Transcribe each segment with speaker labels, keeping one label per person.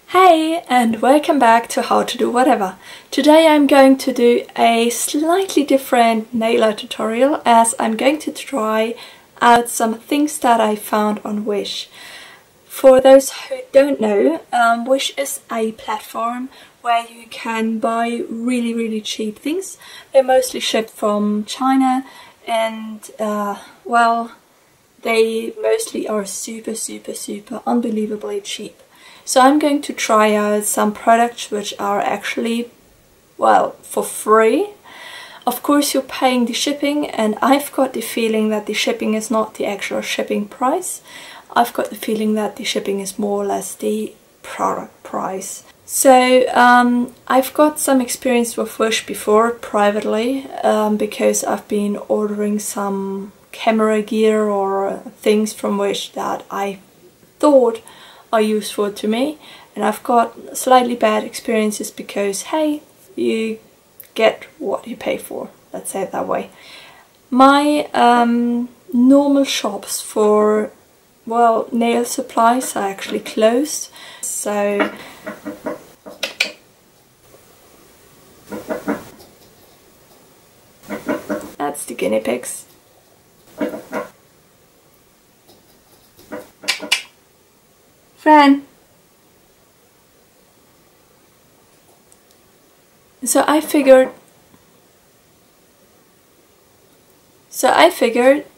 Speaker 1: Hey, and welcome back to How to Do Whatever. Today I'm going to do a slightly different nail art tutorial as I'm going to try out some things that I found on Wish. For those who don't know, Wish is a platform where you can buy really cheap things. They're mostly shipped from China and well, they mostly are super unbelievably cheap. So I'm going to try out some products which are actually, well, for free. Of course you're paying the shipping, and I've got the feeling that the shipping is not the actual shipping price. I've got the feeling that the shipping is more or less the product price. So I've got some experience with Wish before privately because I've been ordering some camera gear or things from Wish that I thought are useful to me, and I've got slightly bad experiences because, hey, you get what you pay for, let's say it that way. My normal shops for, well, nail supplies are actually closed, so that's the guinea pigs. Fran. So I figured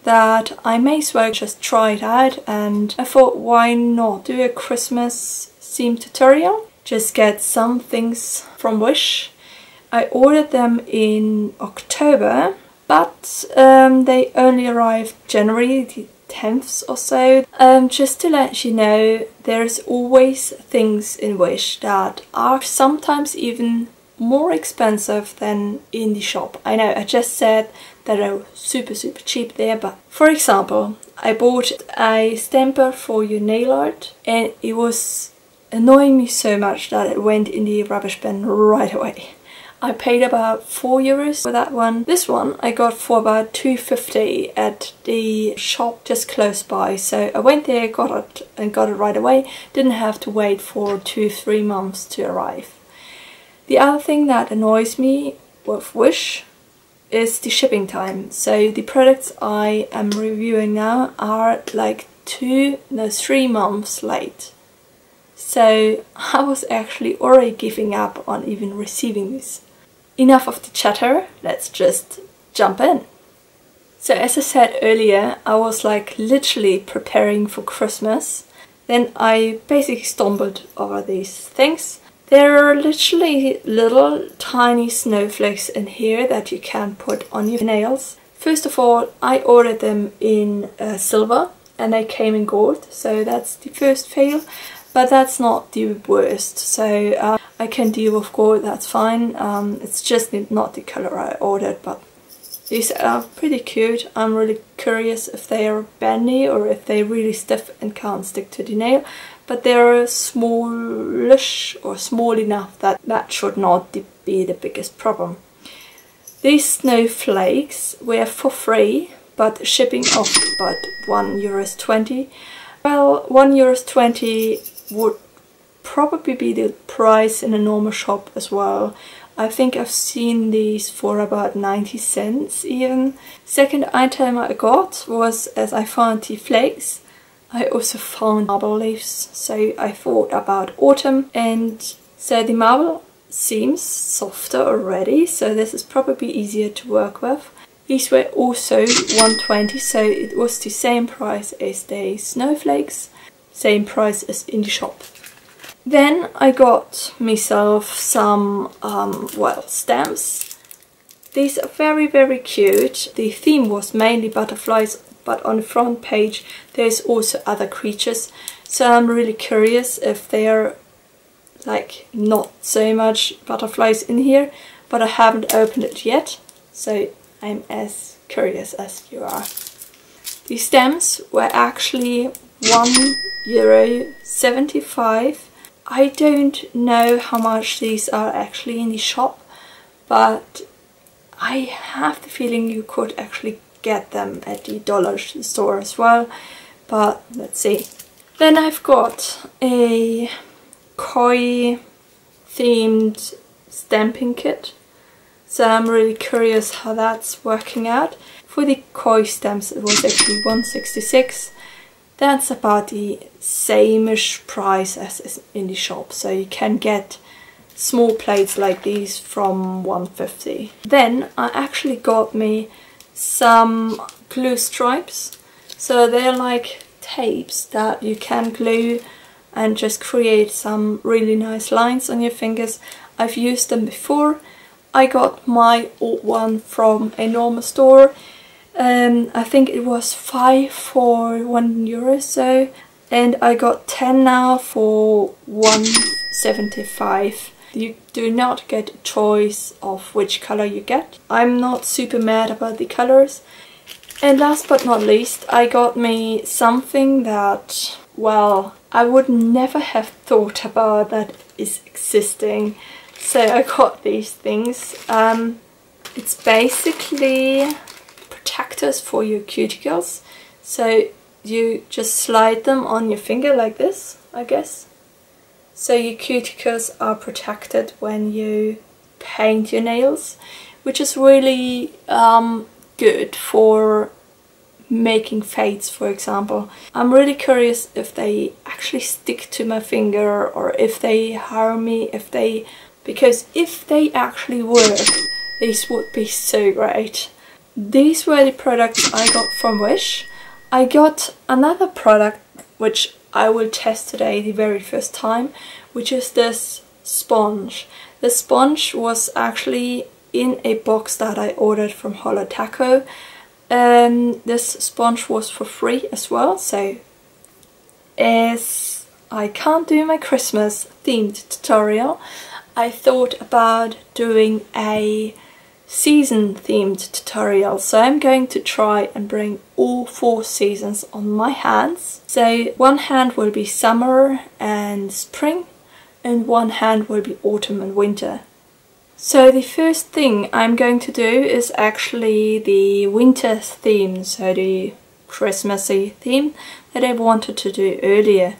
Speaker 1: that I may as well just try it out, and I thought, why not do a Christmas theme tutorial? Just get some things from Wish. I ordered them in October, but they only arrived January the 10th or so. Just to let you know, there's always things in Wish that are sometimes even more expensive than in the shop. I know I just said that they're super cheap there, but for example, I bought a stamper for your nail art and it was annoying me so much that it went in the rubbish bin right away. I paid about €4 for that one. This one I got for about $2.50 at the shop just close by. So I went there, got it right away. Didn't have to wait for 2-3 months to arrive. The other thing that annoys me with Wish is the shipping time. So the products I am reviewing now are like 3 months late. So I was actually already giving up on even receiving this. Enough of the chatter, let's just jump in. So as I said earlier, I was like literally preparing for Christmas. Then I basically stumbled over these things. There are literally little tiny snowflakes in here that you can put on your nails. First of all, I ordered them in silver and they came in gold, so that's the first fail. But that's not the worst, so I can deal with gold, that's fine. It's just not the color I ordered, but these are pretty cute. I'm really curious if they are bendy or if they're really stiff and can't stick to the nail. But they're smallish or small enough that that should not be the biggest problem. These snowflakes were for free, but shipping of about €1.20. Well, €1.20 would probably be the price in a normal shop as well. I think I've seen these for about 90 cents even. Second item I got was, as I found the flakes, I also found marble leaves. So I thought about autumn, and so the marble seems softer already, so this is probably easier to work with. These were also $1.20, so it was the same price as the snowflakes, same price as in the shop. Then I got myself some, well, stamps. These are very cute. The theme was mainly butterflies, but on the front page there's also other creatures. So I'm really curious if they're like not so much butterflies in here, but I haven't opened it yet, so I'm as curious as you are. These stamps were actually €1.75. I don't know how much these are actually in the shop, but I have the feeling you could actually get them at the dollar store as well, but let's see. Then I've got a koi themed stamping kit. So I'm really curious how that's working out. For the koi stamps it was actually 166. That's about the same-ish price as in the shop. So you can get small plates like these from 150. Then I actually got me some glue stripes. So they're like tapes that you can glue and just create some really nice lines on your fingers. I've used them before. I got my old one from a normal store. I think it was 5 for €1 so, and I got 10 now for $1.75. You do not get a choice of which color you get. I'm not super mad about the colors. And last but not least, I got me something that, well, I would never have thought about that is existing. So I got these things. It's basically protectors for your cuticles. So you just slide them on your finger like this, I guess. So your cuticles are protected when you paint your nails, which is really good for making fades, for example. I'm really curious if they actually stick to my finger or if they harm me, because if they actually work, these would be so great. These were the products I got from Wish. I got another product which I will test today the very first time, which is this sponge. The sponge was actually in a box that I ordered from Holo Taco. This sponge was for free as well, so as I can't do my Christmas themed tutorial, I thought about doing a season themed tutorial. So I'm going to try and bring all 4 seasons on my hands. So one hand will be summer and spring, and one hand will be autumn and winter. So the first thing I'm going to do is actually the winter theme, so the Christmassy theme that I wanted to do earlier.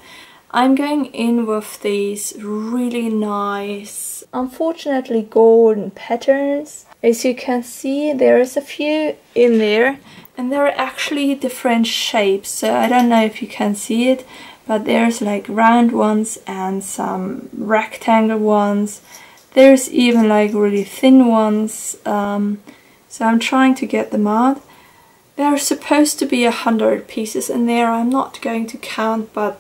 Speaker 1: I'm going in with these really nice, unfortunately golden patterns. As you can see, there is a few in there, and there are actually different shapes. So I don't know if you can see it, but there's like round ones and some rectangle ones. There's even like really thin ones. So I'm trying to get them out. There are supposed to be 100 pieces in there. I'm not going to count, but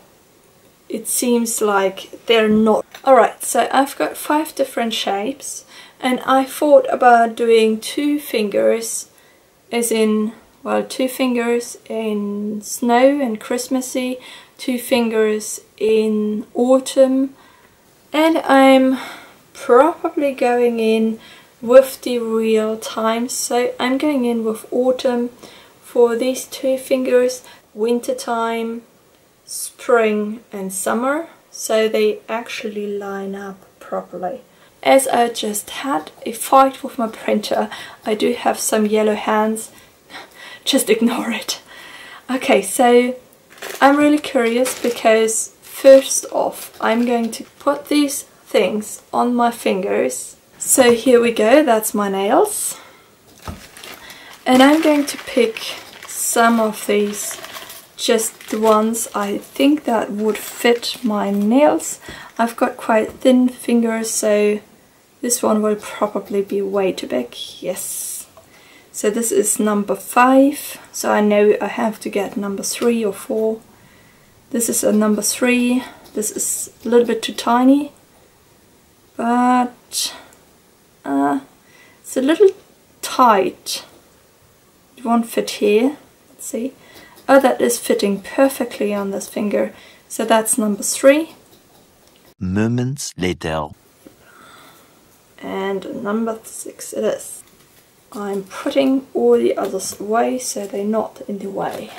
Speaker 1: it seems like they're not. Alright, so I've got 5 different shapes, and I thought about doing 2 fingers, as in, well, 2 fingers in snow and Christmassy, 2 fingers in autumn, and I'm probably going in with the real time. So I'm going in with autumn for these 2 fingers, winter time, spring and summer, so they actually line up properly. As I just had a fight with my printer, I do have some yellow hands. Just ignore it. Okay, so I'm really curious because first off I'm going to put these things on my fingers. So here we go, that's my nails. And I'm going to pick some of these, just the ones I think that would fit my nails. I've got quite thin fingers, so this one will probably be way too big. Yes. So this is number 5. So I know I have to get number 3 or 4. This is a number 3. This is a little bit too tiny, but it's a little tight. It won't fit here. Let's see. Oh, that is fitting perfectly on this finger. So that's number 3.
Speaker 2: Moments later.
Speaker 1: And number 6 it is. I'm putting all the others away so they're not in the way.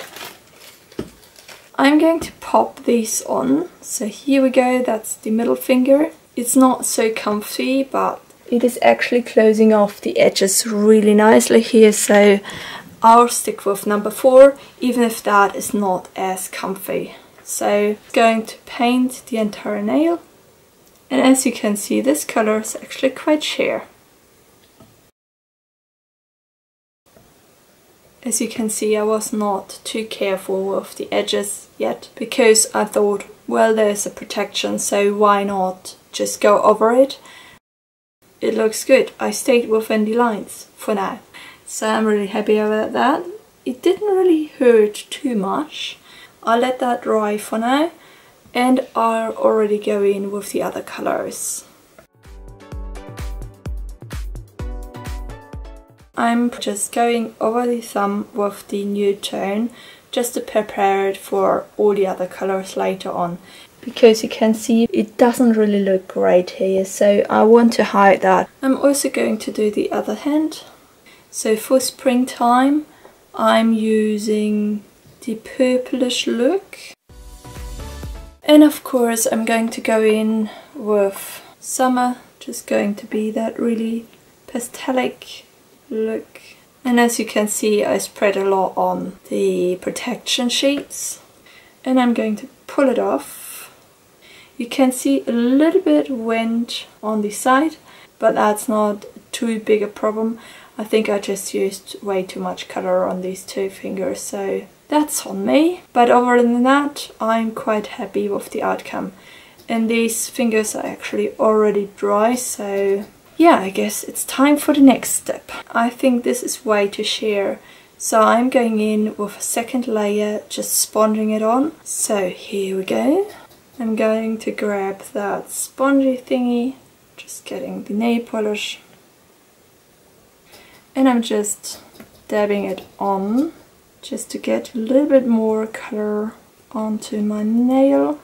Speaker 1: I'm going to pop these on. So here we go, that's the middle finger. It's not so comfy, but it is actually closing off the edges really nicely here, so I'll stick with number 4, even if that is not as comfy. So going to paint the entire nail. And as you can see, this color is actually quite sheer. As you can see, I was not too careful with the edges yet, because I thought, well, there's a protection, so why not just go over it? It looks good. I stayed within the lines for now, so I'm really happy about that. It didn't really hurt too much. I'll let that dry for now, and I'll already go in with the other colors. I'm just going over the thumb with the nude tone just to prepare it for all the other colors later on. Because you can see it doesn't really look great here, so I want to hide that. I'm also going to do the other hand. So for springtime I'm using the purplish look. And of course I'm going to go in with summer, just going to be that really pastelic look. And as you can see, I spread a lot on the protection sheets, and I'm going to pull it off. You can see a little bit went on the side, but that's not too big a problem. I think I just used way too much color on these two fingers, so that's on me. But other than that, I'm quite happy with the outcome. And these fingers are actually already dry, so yeah, I guess it's time for the next step. I think this is way too sheer, so I'm going in with a second layer, just sponging it on. So here we go. I'm going to grab that spongy thingy, just getting the nail polish, and I'm just dabbing it on, just to get a little bit more color onto my nail.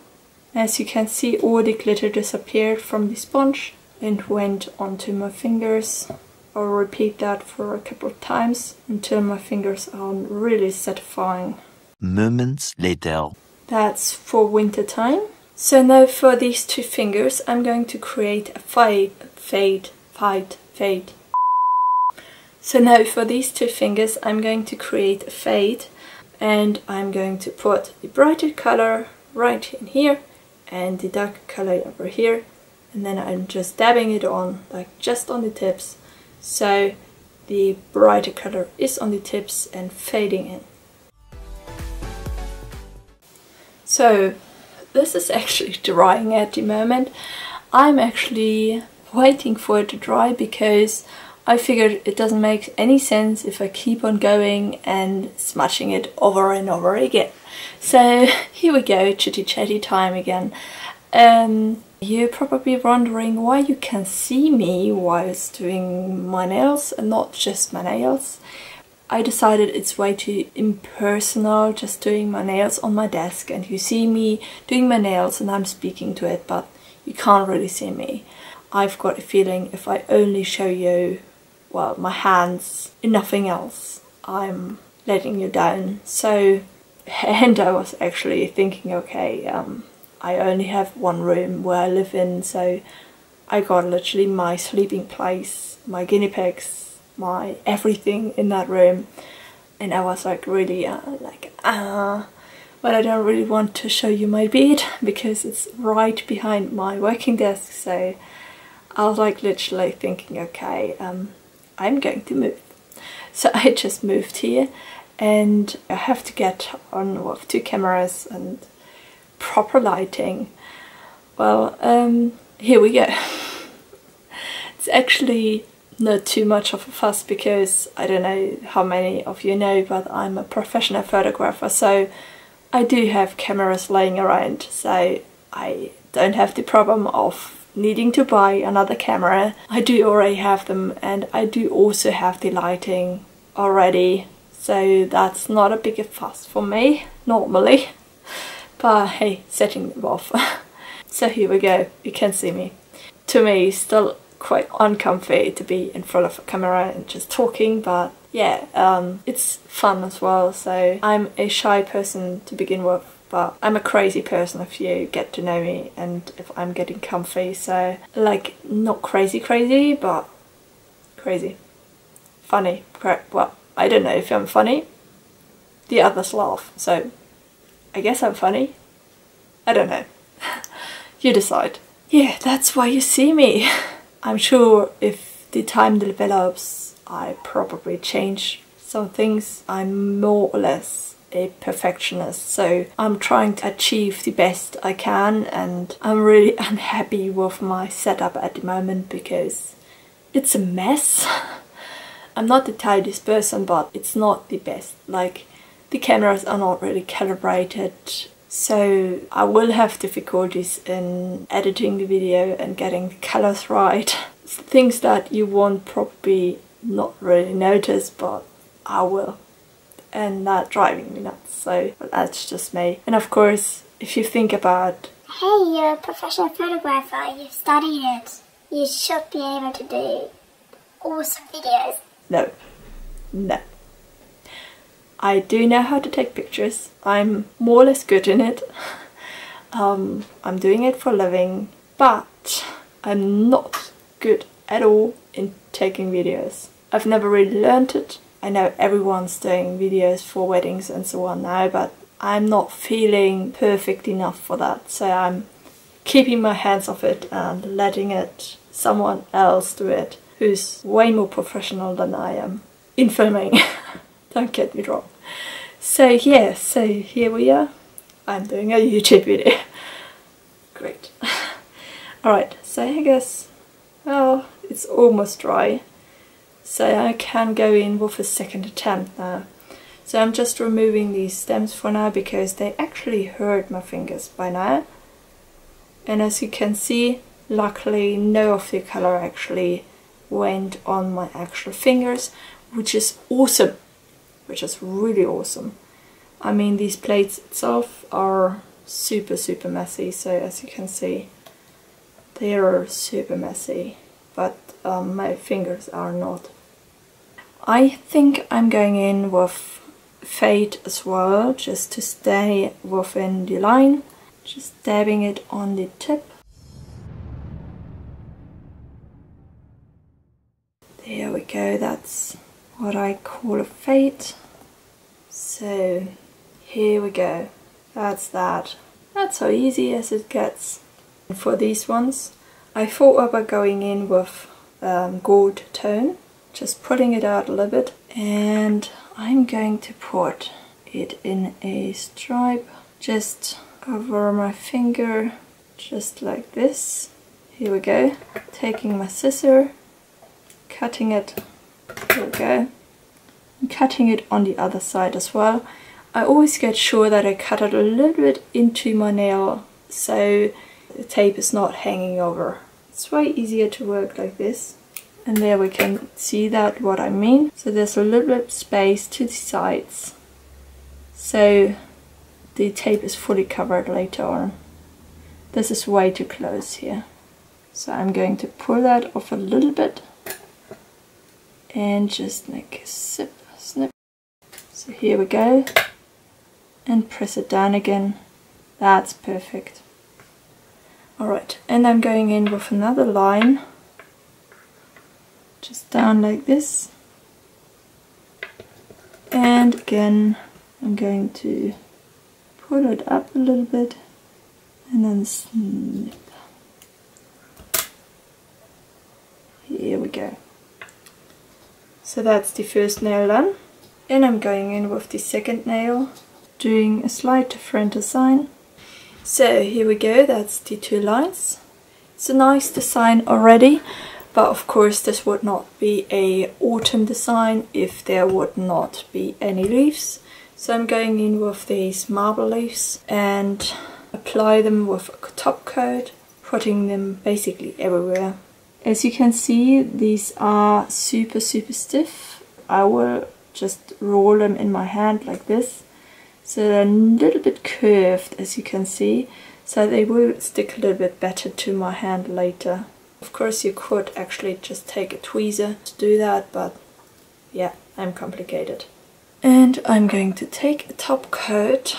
Speaker 1: As you can see, all the glitter disappeared from the sponge and went onto my fingers. I'll repeat that for a couple of times until my fingers are really satisfying.
Speaker 2: Moments later.
Speaker 1: That's for winter time. So now for these two fingers I'm going to create a fade. So now for these two fingers I'm going to create a fade, and I'm going to put the brighter color right in here and the darker color over here. And then I'm just dabbing it on, like just on the tips, so the brighter color is on the tips and fading in. So this is actually drying at the moment. I'm actually waiting for it to dry because I figured it doesn't make any sense if I keep on going and smudging it over and over again. So here we go, chitty chatty time again. You're probably wondering why you can see me whilst doing my nails and not just my nails. I decided it's way too impersonal just doing my nails on my desk, and you see me doing my nails and I'm speaking to it, but you can't really see me. I've got a feeling if I only show you, well, my hands and nothing else, I'm letting you down. So, and I was actually thinking, okay, I only have one room where I live in, so I got literally my sleeping place, my guinea pigs, my everything in that room. And I was like really but I don't really want to show you my bed because it's right behind my working desk. So I was like literally thinking, okay, I'm going to move. So I just moved here, and I have to get on with two cameras and proper lighting. Well, here we go. It's actually not too much of a fuss because I don't know how many of you know, but I'm a professional photographer, so I do have cameras laying around, so I don't have the problem of needing to buy another camera. I do already have them, and I do also have the lighting already, so that's not a big fuss for me normally. But hey, setting them off. So here we go, you can see me. To me, still quite uncomfy to be in front of a camera and just talking, but yeah, it's fun as well. So I'm a shy person to begin with, but I'm a crazy person if you get to know me and if I'm getting comfy. So like, not crazy, but crazy. Funny. Well, I don't know if I'm funny. The others laugh, so I guess I'm funny. I don't know. You decide. yeah, that's why you see me. I'm sure if the time develops, I probably change some things. I'm more or less a perfectionist, so I'm trying to achieve the best I can, and I'm really unhappy with my setup at the moment because it's a mess. I'm not the tidiest person, but it's not the best. Like, the cameras are not really calibrated, so I will have difficulties in editing the video and getting the colors right. Things that you won't probably not really notice, but I will. And that driving me nuts, so that's just me. And of course, if you think about,
Speaker 3: hey, you're a professional photographer, you've studied it, you should be able to do awesome videos.
Speaker 1: No. I do know how to take pictures. I'm more or less good in it. I'm doing it for a living, but I'm not good at all in taking videos. I've never really learned it. I know everyone's doing videos for weddings and so on now, but I'm not feeling perfect enough for that. So I'm keeping my hands off it and letting it someone else do it, who's way more professional than I am in filming. Don't get me wrong. So yeah, so here we are. I'm doing a YouTube video. Great. Alright, so I guess, well, it's almost dry. So I can go in with a second attempt now. So I'm just removing these stems for now because they actually hurt my fingers by now. And as you can see, luckily no of the color actually went on my actual fingers, which is awesome. Which is really awesome. I mean, these plates itself are super messy, so as you can see, they are super messy, but my fingers are not. I think I'm going in with fade as well, just to stay within the line, just dabbing it on the tip. There we go, that's what I call a fade. So here we go, that's that. That's how easy as it gets. And for these ones, I thought about going in with gold tone, just putting it out a little bit, and I'm going to put it in a stripe just over my finger, just like this. Here we go, taking my scissor, cutting it. There we go. I'm cutting it on the other side as well. I always get sure that I cut it a little bit into my nail so the tape is not hanging over. It's way easier to work like this. And there we can see that what I mean. So there's a little bit of space to the sides, so the tape is fully covered later on. This is way too close here. So I'm going to pull that off a little bit and just make a snip. So here we go, and press it down again. That's perfect. Alright, and I'm going in with another line, just down like this. And again, I'm going to pull it up a little bit and then snip. Here we go. So that's the first nail done. And I'm going in with the second nail, doing a slight different design. So here we go, that's the two lines. It's a nice design already, but of course this would not be a autumn design if there would not be any leaves. So I'm going in with these marble leaves and apply them with a top coat, putting them basically everywhere. As you can see, these are super stiff. I will just roll them in my hand like this. So they're a little bit curved, as you can see, so they will stick a little bit better to my hand later. Of course you could actually just take a tweezer to do that, but yeah, I'm complicated. And I'm going to take a top coat,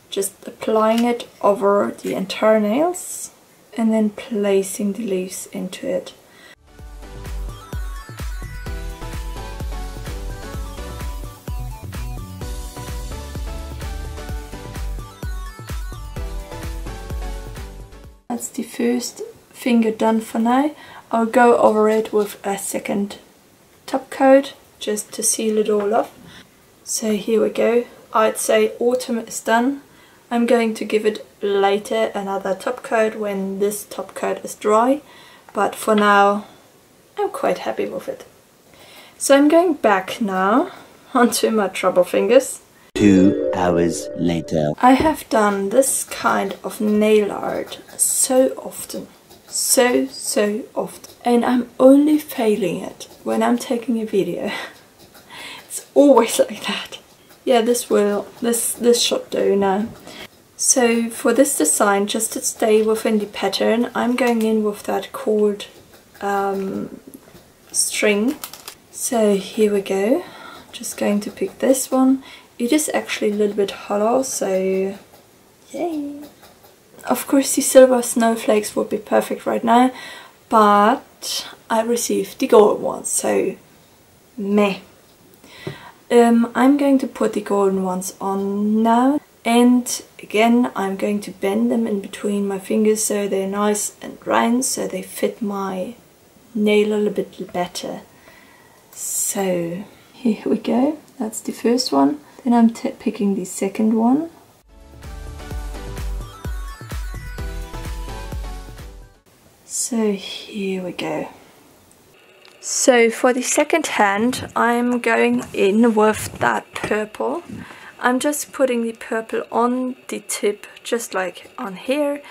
Speaker 1: just applying it over the entire nails and then placing the leaves into it. That's the first finger done for now. I'll go over it with a second top coat just to seal it all off. So here we go. I'd say autumn is done. I'm going to give it later another top coat when this top coat is dry, but for now I'm quite happy with it. So I'm going back now onto my trouble fingers.
Speaker 2: 2 hours later.
Speaker 1: I have done this kind of nail art so often. So often. And I'm only failing it when I'm taking a video. It's always like that. Yeah, this should do now. So for this design, just to stay within the pattern, I'm going in with that cord string. So here we go. Just going to pick this one. It is actually a little bit hollow, so yay! Of course the silver snowflakes would be perfect right now, but I received the gold ones, so meh. I'm going to put the golden ones on now, and again I'm going to bend them in between my fingers so they're nice and round, so they fit my nail a little bit better. So here we go, that's the first one. Then I'm picking the second one. So here we go. So for the second hand, I'm going in with that purple. I'm just putting the purple on the tip, just like on here.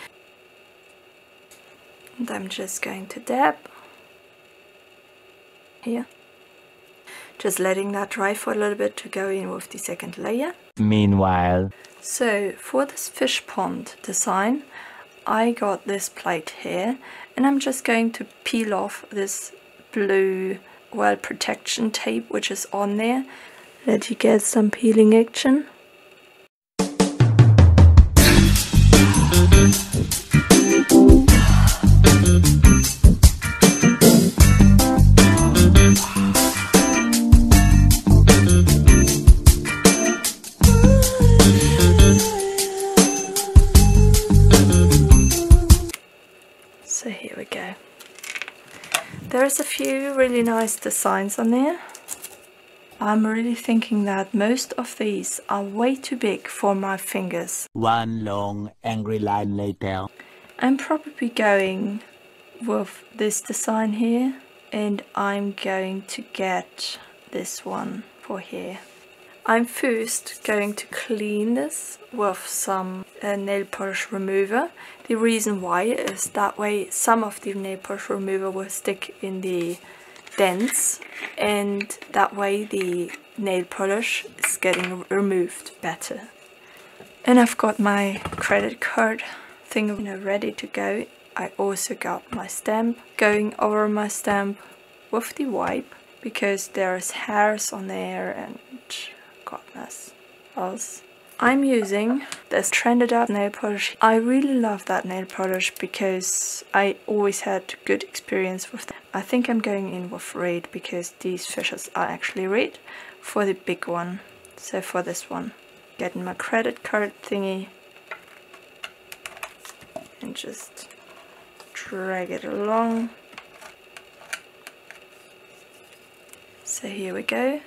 Speaker 1: And I'm just going to dab here. Just letting that dry for a little bit to go in with the second layer.
Speaker 2: Meanwhile.
Speaker 1: So for this fish pond design, I got this plate here, and I'm just going to peel off this blue protection tape which is on there. Let you get some peeling action. So here we go. There's a few really nice designs on there. I'm really thinking that most of these are way too big for my fingers.
Speaker 2: One long angry line later.
Speaker 1: I'm probably going with this design here, and I'm going to get this one for here. I'm first going to clean this with some nail polish remover. The reason why is that way some of the nail polish remover will stick in the dents, and that way the nail polish is getting removed better. And I've got my credit card thing ready to go. I also got my stamp. Going over my stamp with the wipe because there's hairs on there and goodness else. I'm using this Trended Up nail polish. I really love that nail polish because I always had good experience with that. I think I'm going in with red because these fishes are actually red for the big one. So for this one, getting my credit card thingy and just drag it along. So here we go.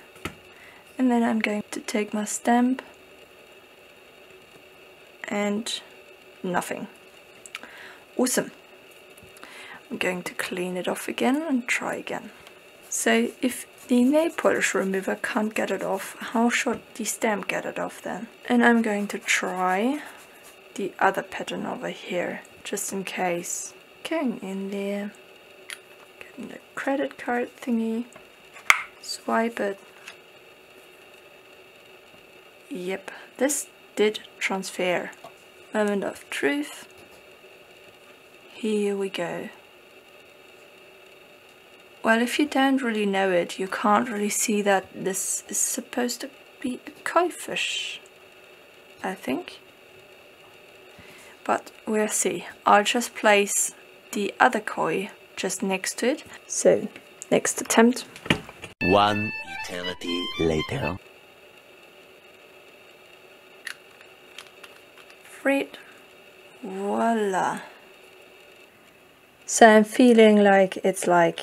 Speaker 1: And then I'm going to take my stamp and nothing. Awesome. I'm going to clean it off again and try again. So if the nail polish remover can't get it off, how should the stamp get it off then? And I'm going to try the other pattern over here, just in case. Going in there, getting the credit card thingy, swipe it. Yep, this did transfer. Moment of truth. Here we go. Well, if you don't really know it, you can't really see that this is supposed to be a koi fish, I think. But we'll see. I'll just place the other koi just next to it. So, next attempt.
Speaker 2: One eternity later.
Speaker 1: Thread. Voila. So I'm feeling like it's like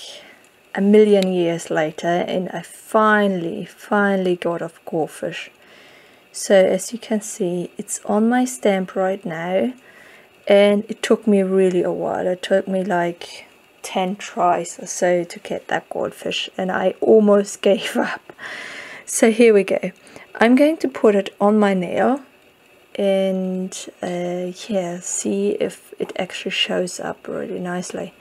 Speaker 1: a million years later and I finally got a goldfish. So as you can see, it's on my stamp right now, and it took me really a while. It took me like 10 tries or so to get that goldfish, and I almost gave up. So here we go. I'm going to put it on my nail and yeah, see if it actually shows up really nicely.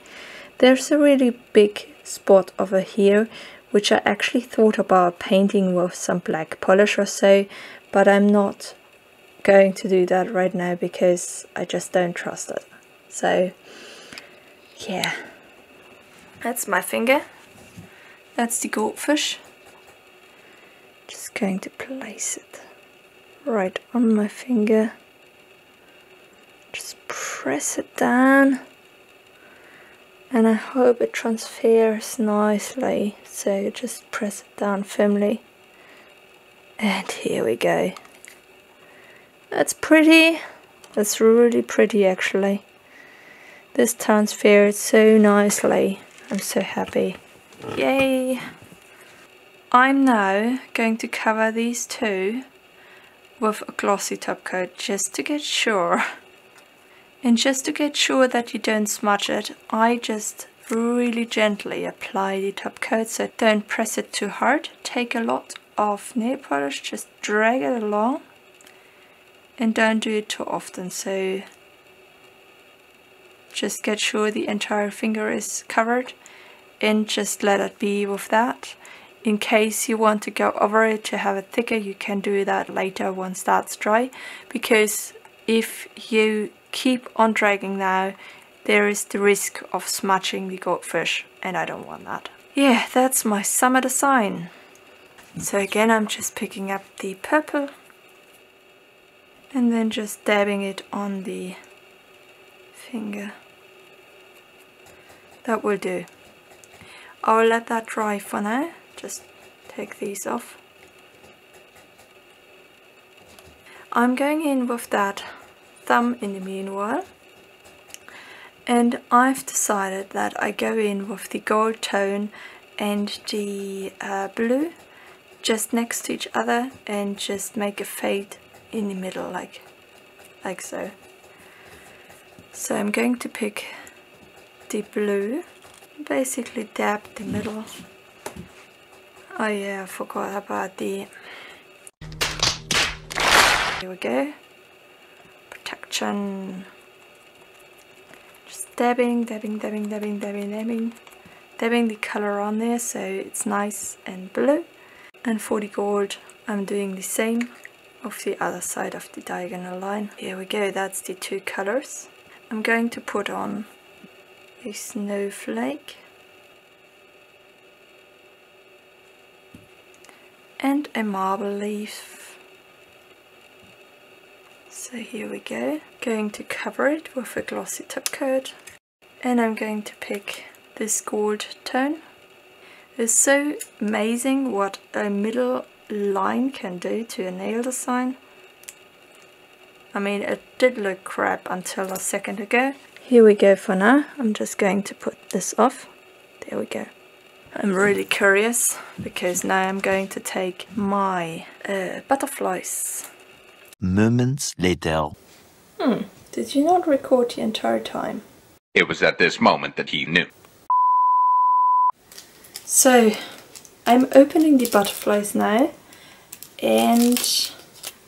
Speaker 1: There's a really big spot over here which I actually thought about painting with some black polish or so, but I'm not going to do that right now because I just don't trust it. So yeah, that's my finger, that's the goldfish. Just going to place it right on my finger, just press it down, and I hope it transfers nicely. So just press it down firmly, and here we go. That's pretty. That's really pretty actually. This transferred so nicely. I'm so happy. Yay! I'm now going to cover these two with a glossy top coat just to get sure. And just to get sure that you don't smudge it, I just really gently apply the top coat, so don't press it too hard. Take a lot of nail polish, just drag it along, and don't do it too often. So just get sure the entire finger is covered and just let it be with that. In case you want to go over it to have it thicker, you can do that later once that's dry, because if you keep on dragging now, there is the risk of smudging the goldfish, and I don't want that. Yeah, that's my summer design. So again, I'm just picking up the purple and then just dabbing it on the finger. That will do. I'll let that dry for now. Just take these off. I'm going in with that thumb in the meanwhile, and I've decided that I go in with the gold tone and the blue just next to each other and just make a fade in the middle like so. So I'm going to pick the blue, basically dab the middle. Oh yeah, I forgot about the... Here we go. Protection. Just dabbing the color on there so it's nice and blue. And for the gold, I'm doing the same of the other side of the diagonal line. Here we go, that's the two colors. I'm going to put on a snowflake and a marble leaf. So here we go. Going to cover it with a glossy top coat, and I'm going to pick this gold tone. It's so amazing what a middle line can do to a nail design. I mean, it did look crap until a second ago. Here we go for now. I'm just going to put this off. There we go. I'm really curious because now I'm going to take my butterflies.
Speaker 2: Moments later.
Speaker 1: Did you not record the entire time?
Speaker 4: It was at this moment that he knew.
Speaker 1: So, I'm opening the butterflies now, and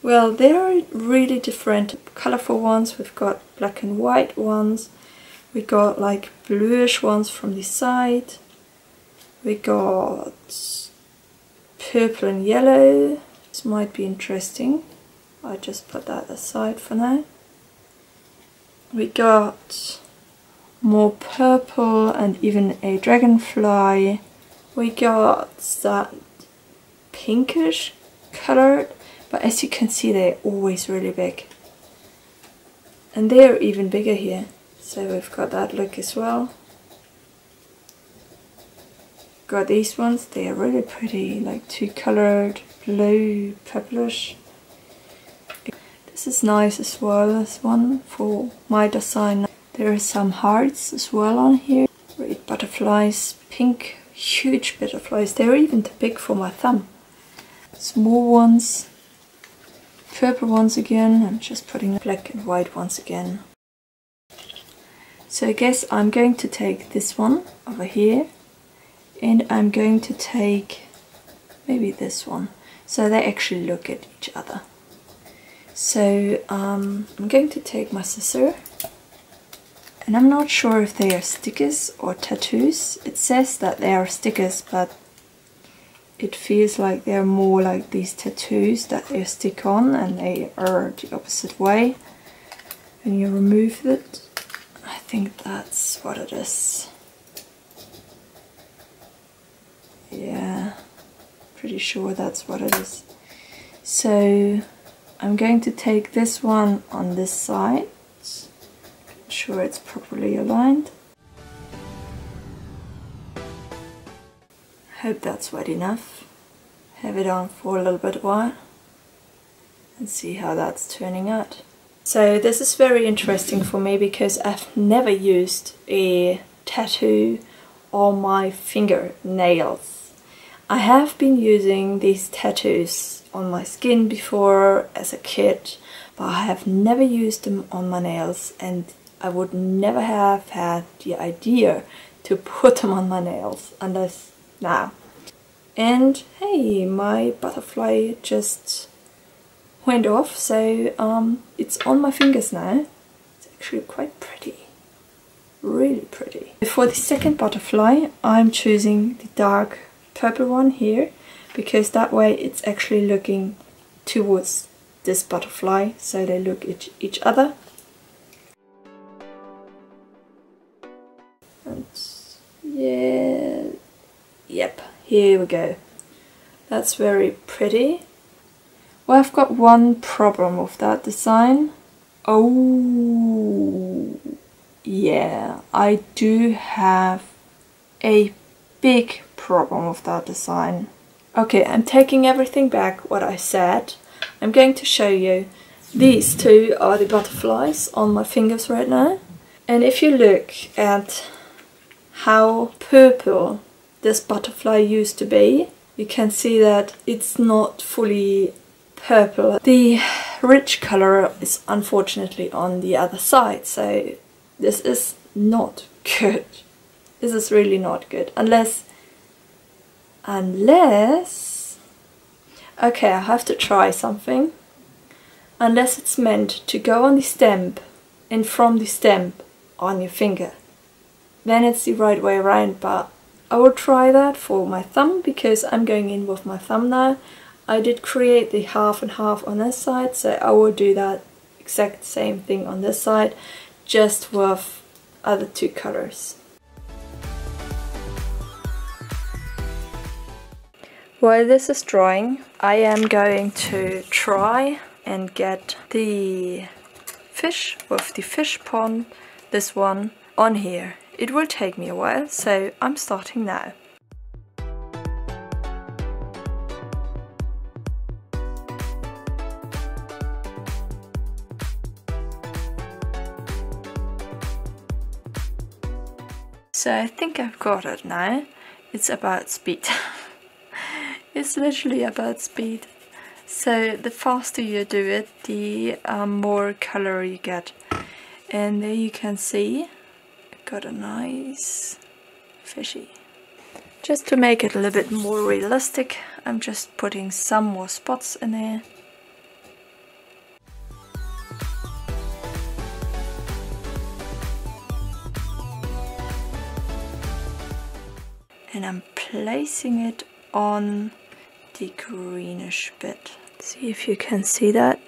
Speaker 1: well, there are really different colorful ones. We've got black and white ones, we got like bluish ones from the side, we got purple and yellow. This might be interesting. I just put that aside for now. We got more purple and even a dragonfly. We got that pinkish colored, but as you can see, they're always really big. And they're even bigger here. So we've got that look as well. Got these ones, they are really pretty, like two colored, blue, purplish. This is nice as well, this one for my design. There are some hearts as well on here. Red butterflies, pink, huge butterflies. They're even too big for my thumb. Small ones, purple ones again. I'm just putting black and white ones again. So I guess I'm going to take this one over here, and I'm going to take maybe this one, so they actually look at each other. So I'm going to take my scissor, and I'm not sure if they are stickers or tattoos. It says that they are stickers, but it feels like they're more like these tattoos that they stick on, and they are the opposite way. And you remove it. I think that's what it is. Yeah, pretty sure that's what it is. So I'm going to take this one on this side. Make sure it's properly aligned. Hope that's wet enough. Have it on for a little bit while and see how that's turning out. So this is very interesting for me because I've never used a tattoo on my fingernails. I have been using these tattoos on my skin before as a kid, but I have never used them on my nails, and I would never have had the idea to put them on my nails unless now. And hey, my butterfly just went off, so it's on my fingers now. It's actually quite pretty, really pretty. For the second butterfly, I'm choosing the dark purple one here, because that way it's actually looking towards this butterfly, so they look at each other. And yeah, yep, here we go. That's very pretty. Well, I've got one problem with that design. Oh, yeah, I do have a big problem with that design. Okay, I'm taking everything back what I said. I'm going to show you. These two are the butterflies on my fingers right now. And if you look at how purple this butterfly used to be, you can see that it's not fully purple. The rich color is unfortunately on the other side, so this is not good. This is really not good. Unless okay, I have to try something. Unless it's meant to go on the stem and from the stem on your finger, then it's the right way around, but I will try that for my thumb because I'm going in with my thumb now. I did create the half and half on this side, so I will do that exact same thing on this side, just with other two colors. While this is drying, I am going to try and get the fish with the fish pond, this one, on here. It will take me a while, so I'm starting now. So I think I've got it now. It's about speed. It's literally about speed. So the faster you do it, the more color you get. And there you can see, I've got a nice fishy. Just to make it a little bit more realistic, I'm just putting some more spots in there. And I'm placing it on the greenish bit. See if you can see that.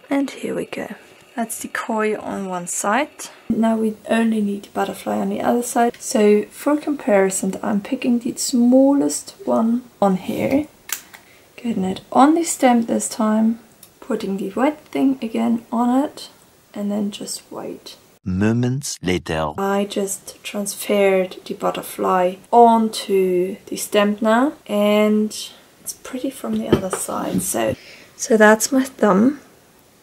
Speaker 1: And here we go. That's the koi on one side. Now we only need the butterfly on the other side. So for comparison, I'm picking the smallest one on here. Getting it on the stem this time. Putting the white thing again on it. And then just wait.
Speaker 2: Moments later.
Speaker 1: I just transferred the butterfly onto the stem now, and it's pretty from the other side. So So that's my thumb.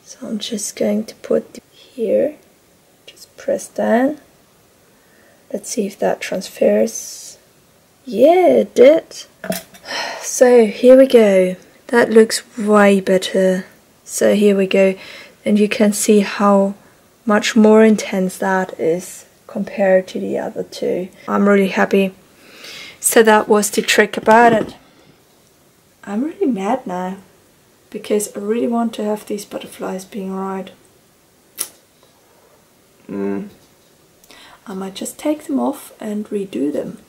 Speaker 1: So I'm just going to put here, just press down. Let's see if that transfers. Yeah, it did. So here we go. That looks way better. So here we go. And you can see how much more intense that is compared to the other two. I'm really happy. So that was the trick about it. I'm really mad now because I really want to have these butterflies being right. I might just take them off and redo them.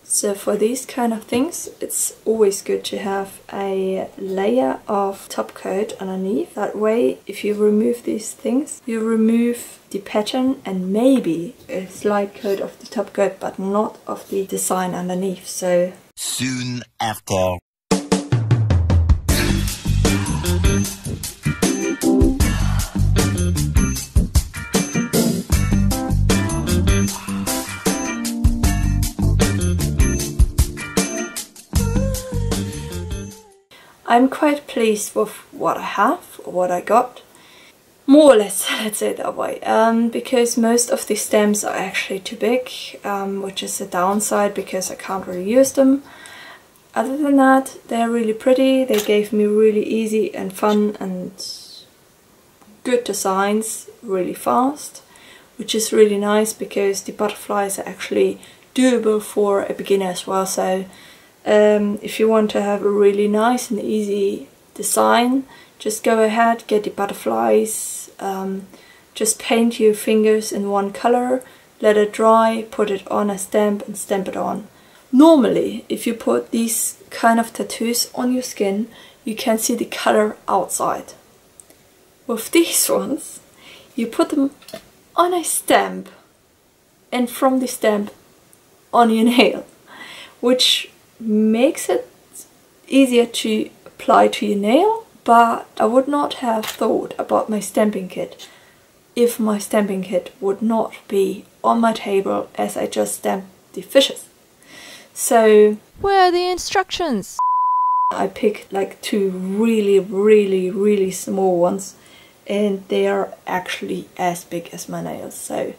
Speaker 1: So for these kind of things, it's always good to have a layer of top coat underneath. That way, if you remove these things, you remove the pattern and maybe a slight coat of the top coat, but not of the design underneath. So
Speaker 2: Soon after.
Speaker 1: I'm quite pleased with what I have, or what I got. More or less, let's say it that way. Because most of the stems are actually too big, which is a downside because I can't really use them. Other than that, they're really pretty. They gave me really easy and fun and good designs really fast, which is really nice because the butterflies are actually doable for a beginner as well. So if you want to have a really nice and easy design, just go ahead, get the butterflies, just paint your fingers in one color, let it dry, put it on a stamp and stamp it on. Normally, if you put these kind of tattoos on your skin, you can see the color outside. With these ones, you put them on a stamp and from the stamp on your nail, which makes it easier to apply to your nail, but I would not have thought about my stamping kit if my stamping kit would not be on my table as I just stamped the fishes. So
Speaker 5: where are the instructions?
Speaker 1: I picked like two really small ones, and they are actually as big as my nails, so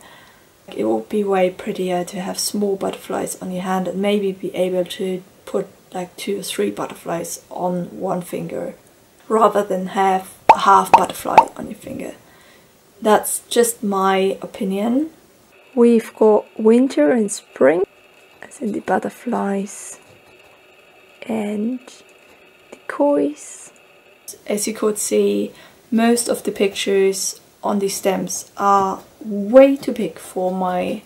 Speaker 1: it would be way prettier to have small butterflies on your hand and maybe be able to put like 2 or 3 butterflies on one finger rather than have a half butterfly on your finger. That's just my opinion. We've got winter and spring, as in the butterflies and the kois. As you could see, most of the pictures on the stems are way too big for my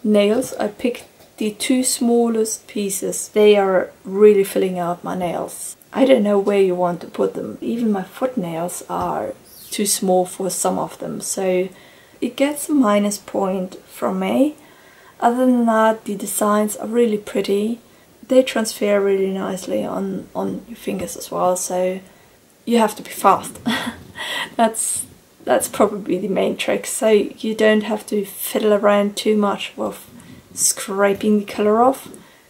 Speaker 1: nails. I picked the 2 smallest pieces. They are really filling out my nails. I don't know where you want to put them. Even my foot nails are too small for some of them, so it gets a minus point from me. Other than that, the designs are really pretty. They transfer really nicely on your fingers as well, so you have to be fast. That's probably the main trick, so you don't have to fiddle around too much with scraping the color off,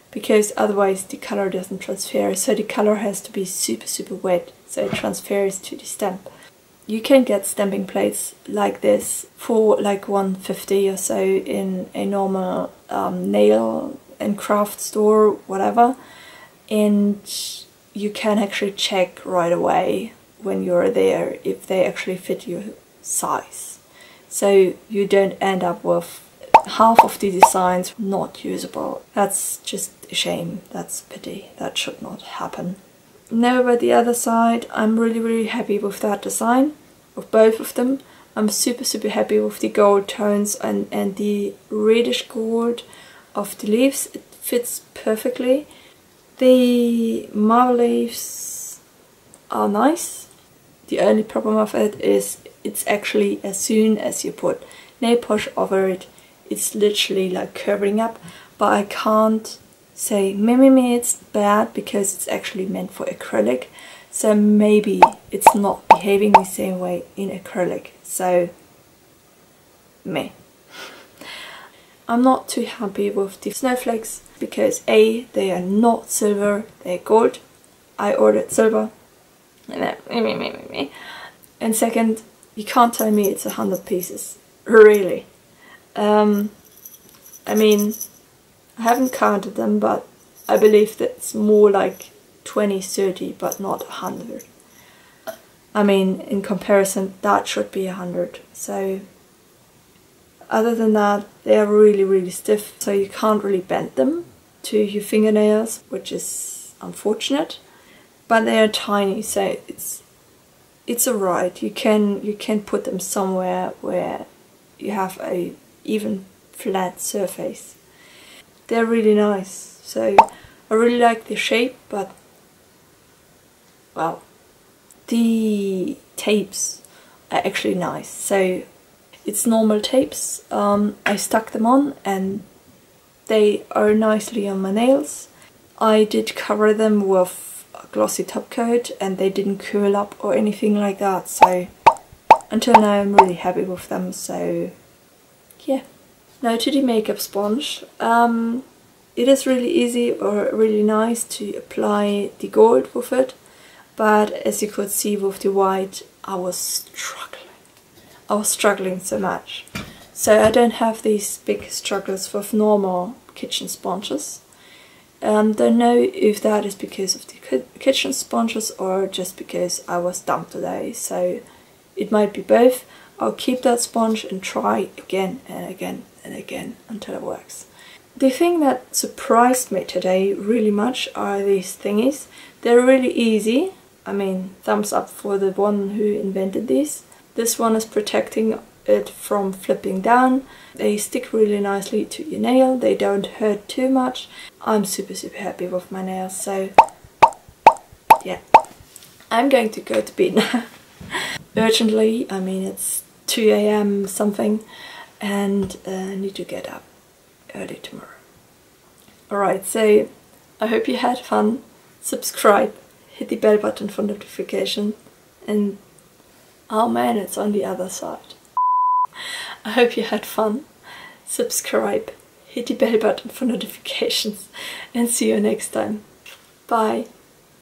Speaker 1: because otherwise the color doesn't transfer. So the color has to be super wet so it transfers to the stamp. You can get stamping plates like this for like $1.50 or so in a normal nail and craft store, whatever, and you can actually check right away when you're there if they actually fit your size, so you don't end up with half of the designs not usable. That's just a shame. That's a pity. That should not happen. Now about the other side, I'm really happy with that design, with both of them. I'm super happy with the gold tones and the reddish gold of the leaves. It fits perfectly. The marble leaves are nice. The only problem with it is it's actually, as soon as you put nail polish over it, it's literally like curving up. But I can't say maybe it's bad because it's actually meant for acrylic, so maybe it's not behaving the same way in acrylic, so meh. I'm not too happy with the snowflakes because A, they are not silver, they're gold. I ordered silver And second, you can't tell me it's 100 pieces. Really. I mean, I haven't counted them, but I believe that's more like 20, 30, but not 100. I mean, in comparison, that should be 100. So, other than that, they are really, really stiff, so you can't really bend them to your fingernails, which is unfortunate. But they are tiny, so it's alright. You can put them somewhere where you have a even flat surface. They're really nice. So I really like the shape, but well, the tapes are actually nice. So it's normal tapes. I stuck them on and they are nicely on my nails. I did cover them with a glossy top coat and they didn't curl up or anything like that. So until now I'm really happy with them. So yeah. Now to the makeup sponge. It is really easy or really nice to apply the gold with it, but as you could see with the white, I was struggling so much. So I don't have these big struggles with normal kitchen sponges. Don't know if that is because of the kitchen sponges or just because I was dumb today, so it might be both. I'll keep that sponge and try again and again and again until it works. The thing that surprised me today really much are these thingies. They're really easy. I mean, thumbs up for the one who invented these. This one is protecting it from flipping down. They stick really nicely to your nail. They don't hurt too much. I'm super happy with my nails, so yeah. I'm going to go to bed now. Urgently. I mean, it's 2 AM something and I need to get up early tomorrow. Alright, so I hope you had fun. Subscribe, hit the bell button for notification, and oh man, it's on the other side. I hope you had fun. Subscribe, hit the bell button for notifications, and see you next time. Bye.